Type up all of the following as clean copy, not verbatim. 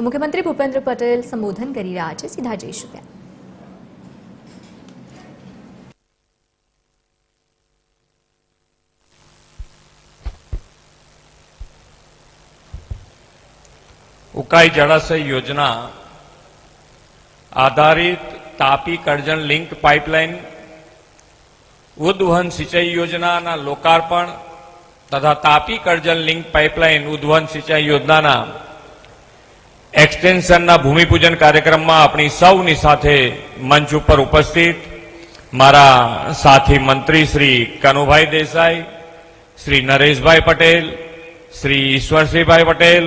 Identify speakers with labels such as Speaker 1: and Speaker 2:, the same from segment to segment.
Speaker 1: તો મુખ્યમંત્રી ભૂપેન્દ્ર પટેલ સંબોધન કરી રહ્યા છે. સીધા જઈશું ત્યાં.
Speaker 2: ઉકાઈ જળાશય યોજના આધારિત તાપી કરજણ લિંક પાઇપલાઇન ઉદ્વહન સિંચાઈ યોજનાના લોકાર્પણ તથા તાપી કરજણ લિંક પાઇપલાઇન ઉદ્વહન સિંચાઈ યોજનાના એક્સટેન્શનના ભૂમિપૂજન કાર્યક્રમમાં આપણી સૌની સાથે મંચ ઉપર ઉપસ્થિત મારા સાથી મંત્રી શ્રી કનુભાઈ દેસાઈ, શ્રી નરેશભાઈ પટેલ, શ્રી ઈશ્વરસિંહભાઈ પટેલ,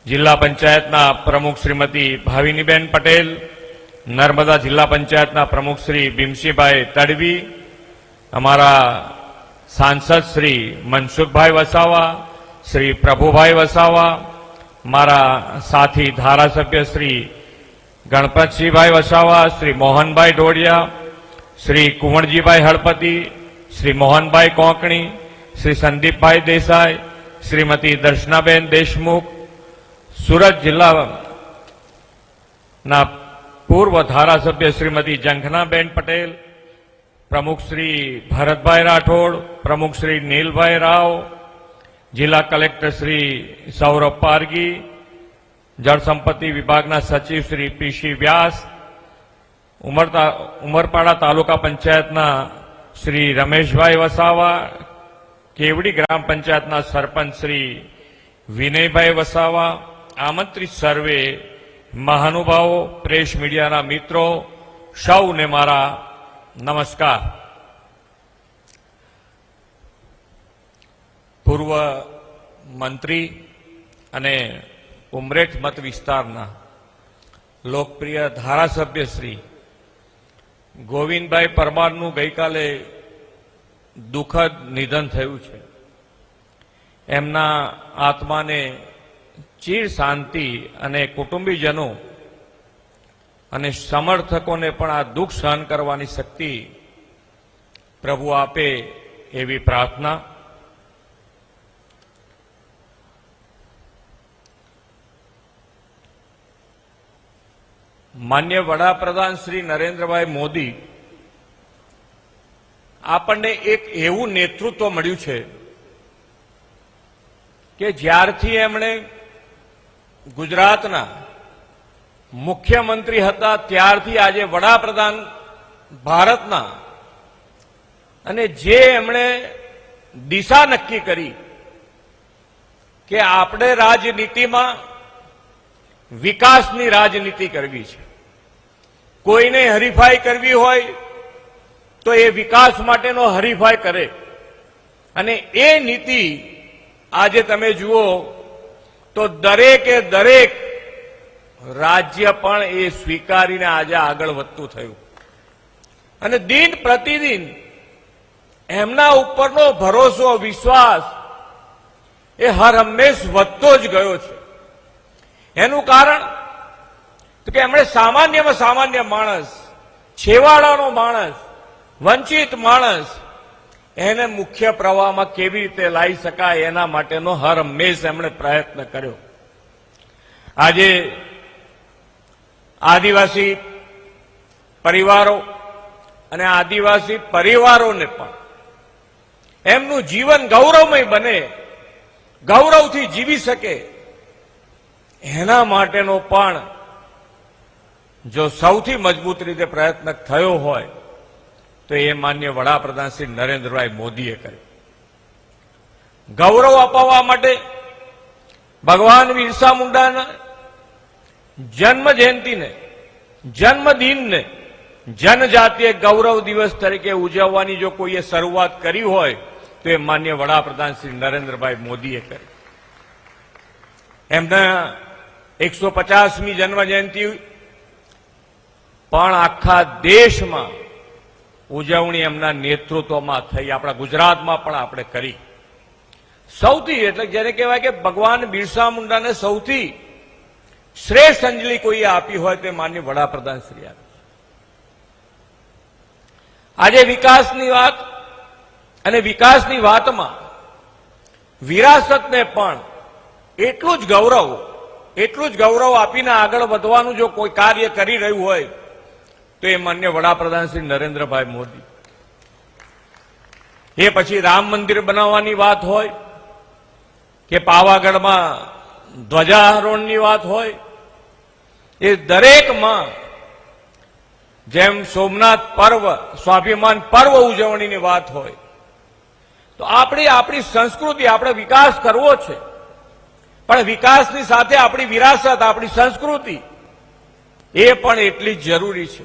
Speaker 2: જિલ્લા પંચાયતના પ્રમુખ શ્રીમતી ભાવિનીબેન પટેલ, નર્મદા જિલ્લા પંચાયતના પ્રમુખ શ્રી ભીમસિંહભાઈ તડવી, અમારા સાંસદ શ્રી મનસુખભાઈ વસાવા, શ્રી પ્રભુભાઈ વસાવા, મારા સાથી ધારાસભ્ય શ્રી ગણપતસિંહભાઈ વસાવા, શ્રી મોહનભાઈ ઢોડિયા, શ્રી કુંવરજીભાઈ હળપતિ, શ્રી મોહનભાઈ કોંકણી, શ્રી સંદીપભાઈ દેસાઈ, શ્રીમતી દર્શનાબેન દેશમુખ, સુરત જિલ્લાના પૂર્વ ધારાસભ્ય શ્રીમતી જંખનાબેન પટેલ, પ્રમુખ શ્રી ભરતભાઈ રાઠોડ, પ્રમુખ શ્રી નીલભાઈ રાવ, જિલ્લા કલેક્ટર શ્રી સૌરભ પારગી, જળસંપત્તિ વિભાગના સચિવ શ્રી પીસી વ્યાસ, ઉમરપાડા તાલુકા પંચાયતના શ્રી રમેશભાઈ વસાવા, કેવડી ગ્રામ પંચાયતના સરપંચ શ્રી વિનયભાઈ વસાવા, આમંત્રિત સર્વે મહાનુભાવો, પ્રેસ મીડિયાના મિત્રો, સૌને મારા નમસ્કાર. પૂર્વ મંત્રી અને ઉમરેઠ મત વિસ્તારના લોકપ્રિય ધારાસભ્ય શ્રી ગોવિંદભાઈ પરમારનું ગઈકાલે દુઃખદ નિધન થયું છે. એમના આત્માને ચીર શાંતિ અને કુટુંબીજનો અને સમર્થકોને પણ આ દુઃખ સહન કરવાની શક્તિ પ્રભુ આપે એવી પ્રાર્થના. માન્ય વડાપ્રધાન શ્રી નરેન્દ્રભાઈ મોદી આપણને એક એવું નેતૃત્વ મળ્યું છે કે જ્યારથી એમણે ગુજરાતના મુખ્યમંત્રી હતા ત્યારથી આજે વડાપ્રધાન ભારતના, અને જે એમણે દિશા નક્કી કરી કે આપણે રાજનીતિમાં વિકાસની રાજનીતિ કરવી છે, કોઈને હરીફાઈ કરવી હોય તો એ વિકાસ માટેનો હરીફાઈ કરે, અને એ નીતિ આજે તમે જુઓ તો દરેકે દરેક રાજ્ય પણ એ સ્વીકારીને આજે આગળ વધતું થયું, અને દિન પ્રતિદિન એમના ઉપરનો ભરોસો, વિશ્વાસ એ હર હંમેશ વધતો જ ગયો છે. એનું કારણ તો કે એમણે સામાન્યમાં સામાન્ય માણસ, છેવાડાનો માણસ, વંચિત માણસ એને મુખ્ય પ્રવાહમાં કેવી રીતે લાવી શકાય એના માટેનો હર હંમેશ એમણે પ્રયત્ન કર્યો. આજે આદિવાસી પરિવારો અને આદિવાસી પરિવારોને પણ એમનું જીવન ગૌરવમય બને, ગૌરવથી જીવી શકે, એના માટેનો પણ જો સૌથી મજબૂત રીતે પ્રયત્ન થયો હોય તો એ માન્ય વડાપ્રધાન શ્રી નરેન્દ્રભાઈ મોદીએ કર્યો. ગૌરવ અપાવવા માટે ભગવાન બિરસા મુંડાના જન્મ જયંતિને, જન્મદિનને જનજાતીય ગૌરવ દિવસ તરીકે ઉજવવાની જો કોઈએ શરૂઆત કરી હોય તો એ માન્ય વડાપ્રધાન શ્રી નરેન્દ્રભાઈ મોદીએ કરી. એમના 150મી જન્મ જયંતિ પણ આખા દેશમાં ઉજવણી એમના નેતૃત્વમાં થઈ, આપણા ગુજરાતમાં પણ આપણે કરી. સૌથી એટલે જેને કહેવાય કે ભગવાન બિરસા મુંડાને સૌથી શ્રેષ્ઠ અંજલિ કોઈએ આપી હોય તે માન્ય વડાપ્રધાન શ્રી આપી. આજે વિકાસની વાત અને વિકાસની વાતમાં વિરાસતને પણ એટલું જ ગૌરવ એટલું જ ગૌરવ આપીને આગળ વધવાનું જો કોઈ કાર્ય કરી રહ્યું હોય તો એ માન્ય વડાપ્રધાન શ્રી નરેન્દ્રભાઈ મોદી. એ પછી રામ મંદિર બનાવવાની વાત હોય કે પાવાગઢમાં ધ્વજારોહણની વાત હોય, એ દરેકમાં જેમ સોમનાથ પર્વ સ્વાભિમાન પર્વ ઉજવણીની વાત હોય, તો આપણી સંસ્કૃતિ, આપણે વિકાસ કરવો છે, પણ વિકાસની સાથે આપણી વિરાસત, આપણી સંસ્કૃતિ એ પણ એટલી જ જરૂરી છે.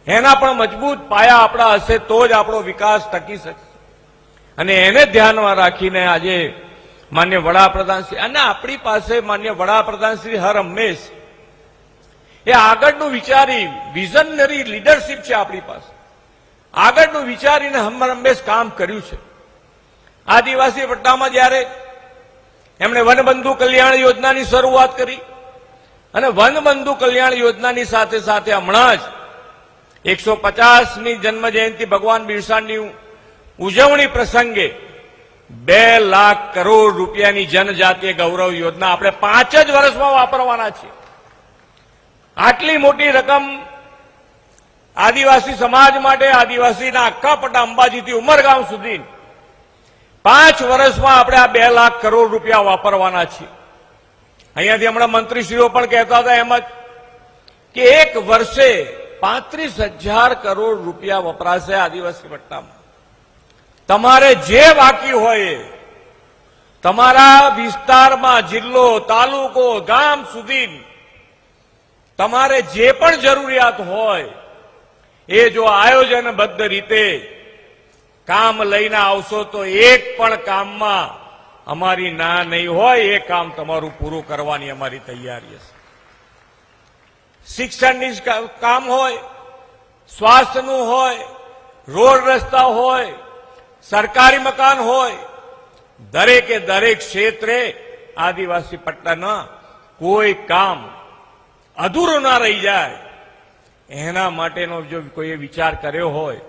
Speaker 2: એના પણ મજબૂત પાયા આપણા હશે તો જ આપણો વિકાસ ટકી શકશે. અને એને ધ્યાનમાં રાખીને આજે માન્ય વડાપ્રધાન શ્રી, અને આપણી પાસે માન્ય વડાપ્રધાન શ્રી હર હંમેશ એ આગળનું વિચારી વિઝનરી લીડરશીપ છે આપણી પાસે. આગળનું વિચારીને હર હંમેશ કામ કર્યું છે. આદિવાસી પટ્ટામાં જ્યારે એમણે વનબંધુ કલ્યાણ યોજનાની શરૂઆત કરી અને વનબંધુ કલ્યાણ યોજનાની સાથે સાથે હમણાં જ 150મી જન્મ જયંતિ ભગવાન બિરસાની ઉજવણી પ્રસંગે 2 લાખ કરોડ રૂપિયાની જનજાતીય ગૌરવ યોજના આપણે 5 જ વર્ષમાં વાપરવાના છીએ. આટલી મોટી રકમ આદિવાસી સમાજ માટે, આદિવાસીના આખા પટ્ટા અંબાજીથી ઉમરગામ સુધી 5 વર્ષમાં આપણે આ 2 લાખ કરોડ રૂપિયા વાપરવાના છીએ. અહીંયાથી હમણાં મંત્રીશ્રીઓ પણ કહેતા હતા એમ જ કે એક વર્ષે 35,000 કરોડ રૂપિયા વપરાશે આદિવાસી પટ્ટામાં. તમારે જે બાકી હોય તમારા વિસ્તારમાં, જિલ્લો, તાલુકો, ગામ સુધી તમારે જે પણ જરૂરિયાત હોય એ જો આયોજનબદ્ધ રીતે કામ લઈને આવશો તો એક પણ કામમાં અમારી ના નહીં હોય. એ કામ તમારું પૂરું કરવાની અમારી તૈયારી હશે. શિક્ષણની કામ હોય, સ્વાસ્થ્યનું હોય, રોડ રસ્તા હોય, સરકારી મકાન હોય, દરેકે દરેક ક્ષેત્રે આદિવાસી પટ્ટાના કોઈ કામ અધૂરું ના રહી જાય એના માટેનો જો કોઈએ વિચાર કર્યો હોય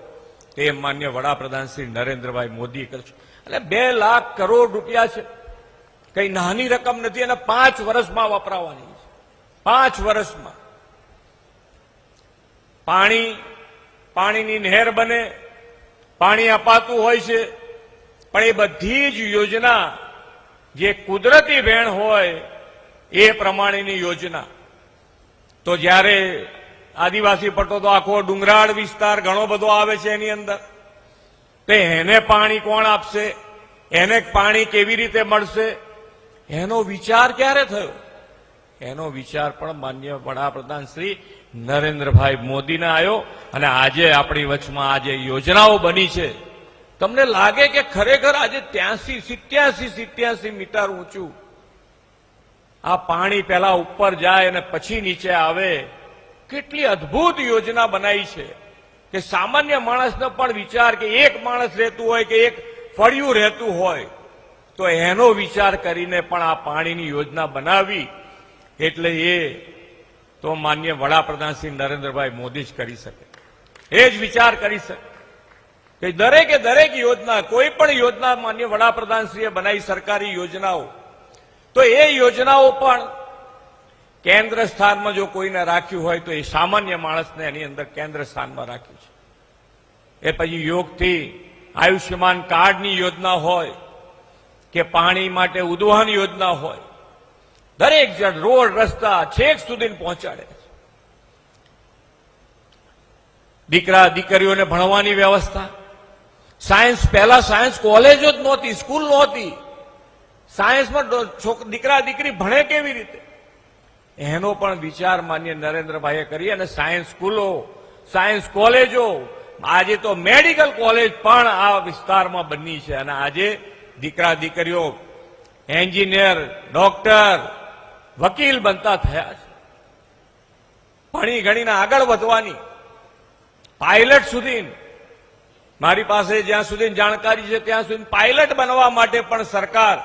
Speaker 2: તે માન્ય વડાપ્રધાન શ્રી નરેન્દ્રભાઈ મોદીએ કરશે. એટલે 2 લાખ કરોડ રૂપિયા છે, કઈ નાની રકમ નથી, અને 5 વર્ષમાં વપરાવાની છે. 5 વર્ષમાં પાણીની નહેર બને, પાણી અપાતું હોય છે, પણ એ બધી જ યોજના જે કુદરતી વહેણ હોય એ પ્રમાણેની યોજના. તો જ્યારે આદિવાસી પટ્ટો તો આખો ડુંગરાળ વિસ્તાર ઘણો બધો આવે છે એની અંદર, તો એને પાણી કોણ આપશે, એને પાણી કેવી રીતે મળશે, એનો વિચાર ક્યારે થયો? એનો વિચાર પણ માન્ય વડાપ્રધાન શ્રી નરેન્દ્રભાઈ મોદીને આવ્યો. અને આજે આપણી વચમાં આજે યોજનાઓ બની છે. તમને લાગે કે ખરેખર આજે 87 મીટર ઊંચું આ પાણી પહેલા ઉપર જાય અને પછી નીચે આવે. કેટલી અદભુત યોજના બનાવી છે કે સામાન્ય માણસનો પણ વિચાર, કે એક માણસ રહેતું હોય કે એક ફળિયું રહેતું હોય તો એનો વિચાર કરીને પણ આ પાણીની યોજના બનાવી. એટલે એ તો માન્ય વડાપ્રધાન શ્રી નરેન્દ્રભાઈ મોદી જ કરી શકે, એ જ વિચાર કરી શકે કે દરેકે દરેક યોજના, કોઈ પણ યોજના માન્ય વડાપ્રધાન શ્રીએ બનાવી, સરકારી યોજનાઓ, તો એ યોજનાઓ પણ કેન્દ્ર સ્થાનમાં જો કોઈને રાખ્યું હોય તો એ સામાન્ય માણસને એની અંદર કેન્દ્ર સ્થાનમાં રાખ્યું છે. એ પછી યોગથી આયુષ્યમાન કાર્ડની યોજના હોય કે પાણી માટે ઉદ્વહન યોજના હોય, દરેક જણ રોડ રસ્તા છેક સુધી પહોંચાડે. દીકરા દીકરીઓને ભણવાની વ્યવસ્થા, સાયન્સ, પહેલા સાયન્સ કોલેજો જ નહોતી, સ્કૂલ નહોતી. સાયન્સમાં દીકરા દીકરી ભણે કેવી રીતે, એનો પણ વિચાર માન્ય નરેન્દ્રભાઈએ કરી. અને સાયન્સ સ્કૂલો, સાયન્સ કોલેજો, આજે તો મેડિકલ કોલેજ પણ આ વિસ્તારમાં બની છે. અને આજે દીકરા દીકરીઓ એન્જિનિયર, ડોક્ટર, વકીલ બનતા થયા છે. ભણી ગણીને આગળ વધવાની, પાયલટ સુધી, મારી પાસે જ્યાં સુધી જાણકારી છે ત્યાં સુધી પાયલટ બનવા માટે પણ સરકાર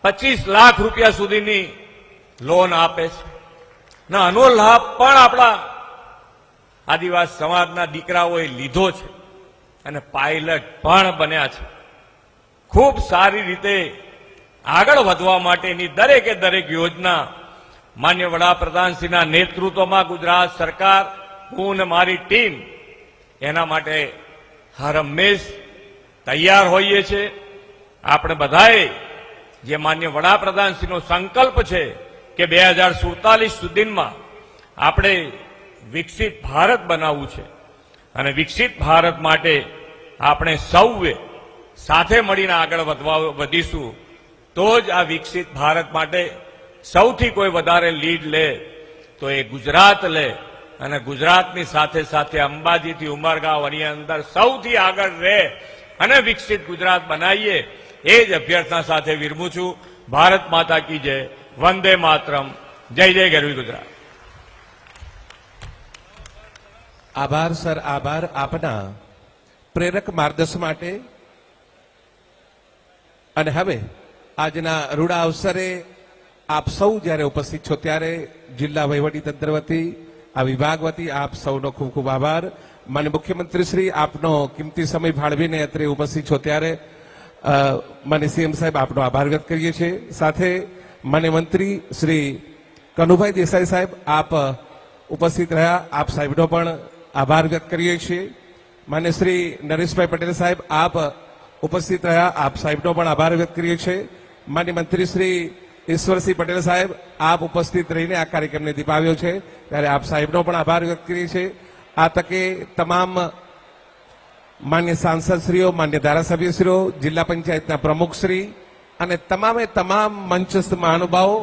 Speaker 2: 25 લાખ રૂપિયા સુધીની લોન આપે છે. ના, આનો લાભ પણ આપણા આદિવાસી સમાજના દીકરાઓએ લીધો છે અને પાયલટ પણ બન્યા છે. ખૂબ સારી રીતે આગળ વધવા માટેની દરેકે દરેક યોજના માન્ય વડાપ્રધાનશ્રીના નેતૃત્વમાં ગુજરાત સરકાર, હું અને મારી ટીમ એના માટે હર હંમેશ તૈયાર હોઈએ છીએ. આપણે બધાએ જે માન્ય વડાપ્રધાનશ્રીનો સંકલ્પ છે કે 2047 સુધીમાં આપણે વિકસિત ભારત બનાવવું છે અને વિકસિત ભારત માટે આપણે સૌએ સાથે મળીને આગળ વધીશું તો જ આ વિકસિત ભારત માટે સૌથી કોઈ વધારે લીડ લે તો એ ગુજરાત લે અને ગુજરાતની સાથે સાથે અંબાજીથી ઉમરગાંવ એની અંદર સૌથી આગળ રહે અને વિકસિત ગુજરાત બનાવીએ એ જ અભ્યર્થના સાથે વિરમું છું. ભારત માતા કી જય, વંદે માતરમ, જય જય ગરવી ગુજરાત.
Speaker 3: આભાર સર, આભાર આપના પ્રેરક માર્ગદર્શન માટે. અને હવે આજના રૂડા અવસરે આપ સૌ જ્યારે ઉપસ્થિત છો ત્યારે જિલ્લા વહીવટીતંત્ર વતી, આ વિભાગ વતી આપ સૌનો ખૂબ ખૂબ આભાર. માન્ય મુખ્યમંત્રી શ્રી, આપનો કિંમતી સમય ફાળવીને અત્રે ઉપસ્થિત છો ત્યારે માન્ય સીએમ સાહેબ આપનો આભાર વ્યક્ત કરીએ છીએ. સાથે માન્ય મંત્રી શ્રી કનુભાઈ દેસાઈ સાહેબ આપ ઉપસ્થિત રહ્યા, આપ સાહેબનો પણ આભાર વ્યક્ત કરીએ છીએ. માન્ય શ્રી નરેશભાઈ પટેલ સાહેબ આપ ઉપસ્થિત રહ્યા, આપ સાહેબનો પણ આભાર વ્યક્ત કરીએ છીએ. માન્ય મંત્રી શ્રી ઈશ્વરસિંહ પટેલ સાહેબ આપ ઉપસ્થિત રહીને આ કાર્યક્રમને દીપાવ્યો છે ત્યારે આપ સાહેબનો પણ આભાર વ્યક્ત કરીએ છીએ. આ તકે તમામ માન્ય સાંસદશ્રીઓ, માન્ય ધારાસભ્યશ્રીઓ, જિલ્લા પંચાયતના પ્રમુખશ્રી અને તમામે તમામ મંચસ્થ મહાનુભાવો